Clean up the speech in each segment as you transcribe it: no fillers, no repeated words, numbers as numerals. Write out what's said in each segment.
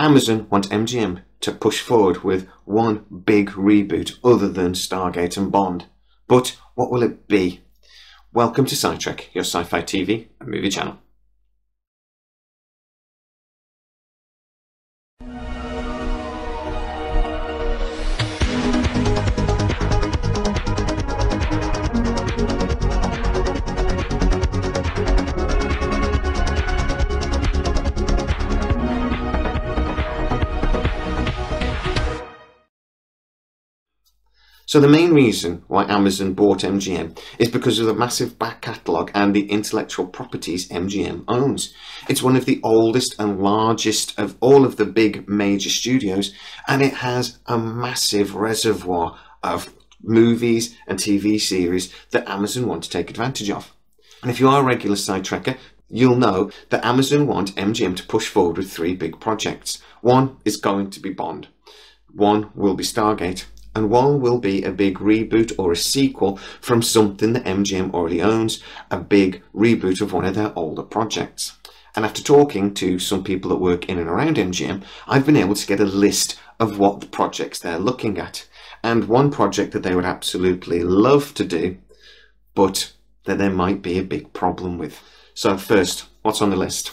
Amazon want MGM to push forward with one big reboot other than Stargate and Bond. But what will it be? Welcome to SciTrek, your sci-fi TV and movie channel. So the main reason why Amazon bought MGM is because of the massive back catalogue and the intellectual properties MGM owns. It's one of the oldest and largest of all of the big major studios, and it has a massive reservoir of movies and TV series that Amazon want to take advantage of. And if you are a regular SciTrekker, you'll know that Amazon want MGM to push forward with three big projects. One is going to be Bond, one will be Stargate, and one will be a big reboot or a sequel from something that MGM already owns, a big reboot of one of their older projects. And after talking to some people that work in and around MGM, I've been able to get a list of what the projects they're looking at. And one project that they would absolutely love to do, but that there might be a big problem with. So first, what's on the list?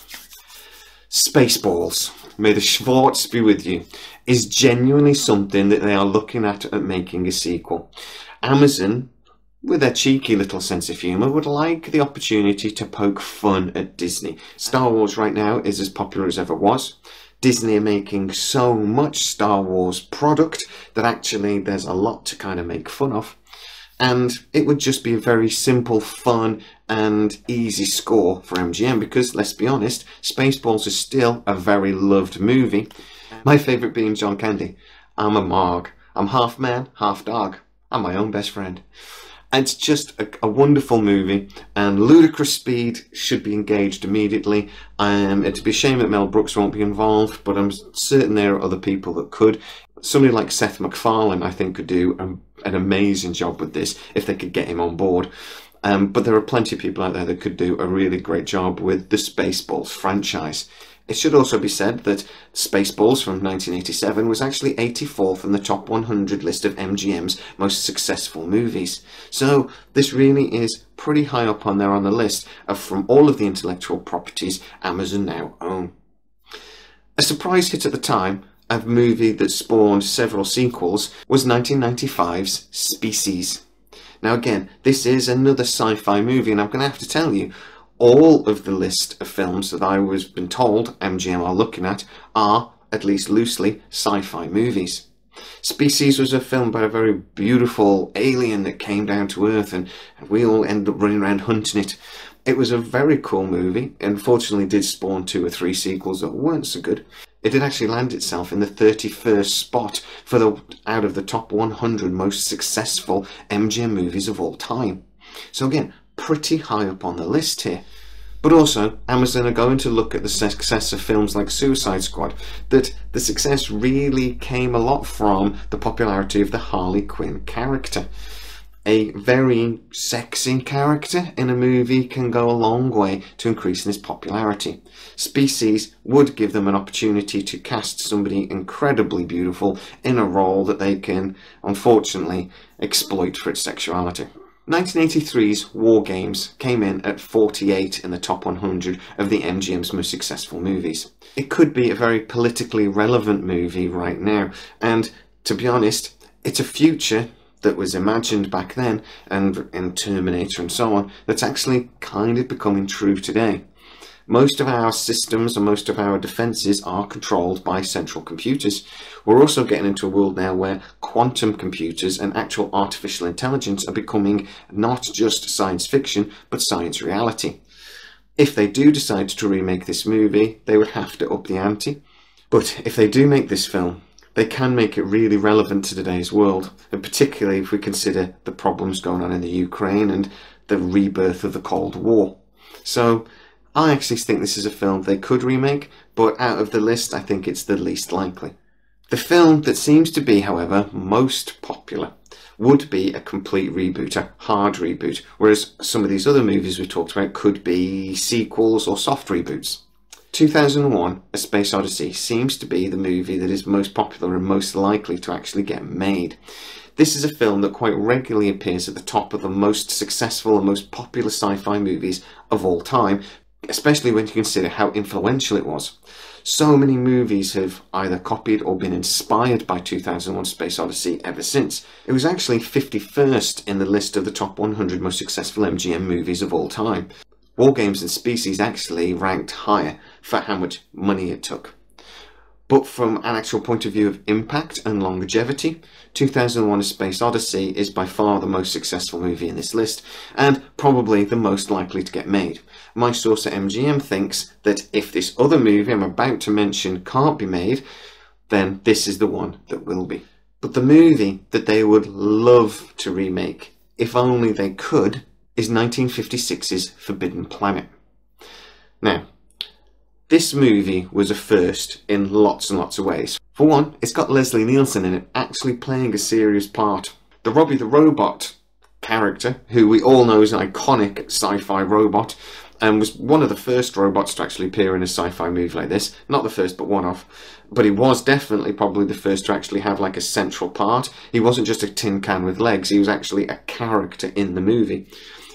Spaceballs, may the Schwartz be with you, is genuinely something that they are looking at making a sequel. Amazon, with their cheeky little sense of humour, would like the opportunity to poke fun at Disney. Star Wars right now is as popular as ever was. Disney are making so much Star Wars product that actually there's a lot to kind of make fun of. And it would just be a very simple, fun and easy score for MGM because, let's be honest, Spaceballs is still a very loved movie. My favourite being John Candy. I'm a Marg. I'm half man, half dog. I'm my own best friend. And it's just a wonderful movie, and ludicrous speed should be engaged immediately. It'd be a shame that Mel Brooks won't be involved, but I'm certain there are other people that could. Somebody like Seth MacFarlane, I think, could do an amazing job with this if they could get him on board. But there are plenty of people out there that could do a really great job with the Spaceballs franchise. It should also be said that Spaceballs from 1987 was actually 84th in the top 100 list of MGM's most successful movies. So this really is pretty high up on there on the list from all of the intellectual properties Amazon now own. A surprise hit at the time, a movie that spawned several sequels, was 1995's Species. Now again, this is another sci-fi movie, and I'm going to have to tell you, all of the list of films that I was been told MGM are looking at are, at least loosely, sci-fi movies. Species was a film about a very beautiful alien that came down to Earth, and we all ended up running around hunting it. It was a very cool movie. Unfortunately, did spawn 2 or 3 sequels that weren't so good. It did actually land itself in the 31st spot for out of the top 100 most successful MGM movies of all time. So again, pretty high up on the list here. But also, Amazon are going to look at the success of films like Suicide Squad, that the success really came a lot from the popularity of the Harley Quinn character. A very sexy character in a movie can go a long way to increasing its popularity. Species would give them an opportunity to cast somebody incredibly beautiful in a role that they can, unfortunately, exploit for its sexuality. 1983's War Games came in at 48 in the top 100 of the MGM's most successful movies. It could be a very politically relevant movie right now, and to be honest, it's a future that was imagined back then, and in Terminator and so on, that's actually kind of becoming true today. Most of our systems and most of our defences are controlled by central computers. We're also getting into a world now where quantum computers and actual artificial intelligence are becoming not just science fiction, but science reality. If they do decide to remake this movie, they would have to up the ante. But if they do make this film, they can make it really relevant to today's world, and particularly if we consider the problems going on in the Ukraine and the rebirth of the Cold War. So I actually think this is a film they could remake, but out of the list, I think it's the least likely. The film that seems to be, however, most popular would be a complete reboot, a hard reboot, whereas some of these other movies we talked about could be sequels or soft reboots. 2001: A Space Odyssey seems to be the movie that is most popular and most likely to actually get made. This is a film that quite regularly appears at the top of the most successful and most popular sci-fi movies of all time, especially when you consider how influential it was. So many movies have either copied or been inspired by 2001: Space Odyssey ever since. It was actually 51st in the list of the top 100 most successful MGM movies of all time. War Games and Species actually ranked higher for how much money it took. But from an actual point of view of impact and longevity, 2001: A Space Odyssey is by far the most successful movie in this list, and probably the most likely to get made. My source at MGM thinks that if this other movie I'm about to mention can't be made, then this is the one that will be. But the movie that they would love to remake, if only they could, is 1956's Forbidden Planet. Now, this movie was a first in lots and lots of ways. For one, it's got Leslie Nielsen in it, actually playing a serious part. The Robbie the Robot character, who we all know is an iconic sci-fi robot, and was one of the first robots to actually appear in a sci-fi movie like this. Not the first, but one of. But he was definitely probably the first to actually have like a central part. He wasn't just a tin can with legs, he was actually a character in the movie.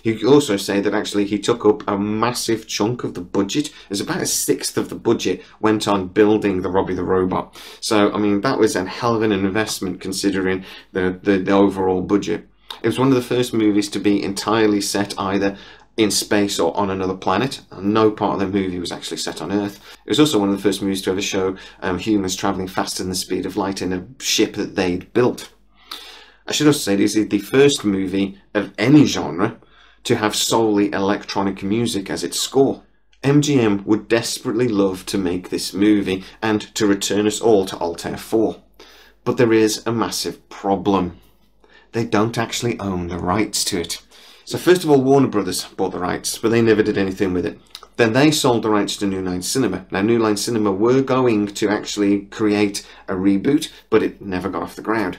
You could also say that actually he took up a massive chunk of the budget. It was about a sixth of the budget went on building the Robbie the Robot. So, I mean, that was a hell of an investment considering the overall budget. It was one of the first movies to be entirely set either in space or on another planet. No part of the movie was actually set on Earth. It was also one of the first movies to ever show humans travelling faster than the speed of light in a ship that they'd built. I should also say this is the first movie of any genre to have solely electronic music as its score. MGM would desperately love to make this movie and to return us all to Altair 4. But there is a massive problem. They don't actually own the rights to it. So first of all, Warner Brothers bought the rights, but they never did anything with it. Then they sold the rights to New Line Cinema. Now, New Line Cinema were going to actually create a reboot, but it never got off the ground.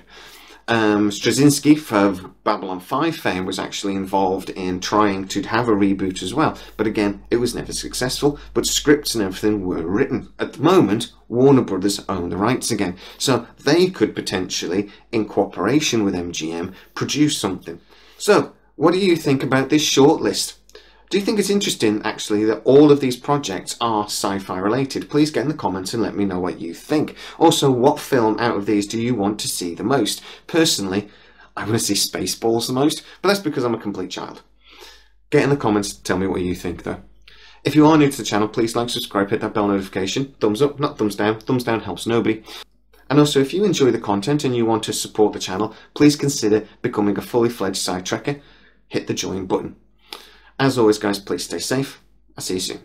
Straczynski, for Babylon 5 fame, was actually involved in trying to have a reboot as well. But again, it was never successful, but scripts and everything were written. At the moment, Warner Brothers own the rights again. So they could potentially, in cooperation with MGM, produce something. So, what do you think about this shortlist? Do you think it's interesting, actually, that all of these projects are sci-fi related? Please get in the comments and let me know what you think. Also, what film out of these do you want to see the most? Personally, I want to see Spaceballs the most, but that's because I'm a complete child. Get in the comments, tell me what you think though. If you are new to the channel, please like, subscribe, hit that bell notification. Thumbs up, not thumbs down. Thumbs down helps nobody. And also, if you enjoy the content and you want to support the channel, please consider becoming a fully fledged sci-trekker. Hit the join button. As always, guys, please stay safe. I'll see you soon.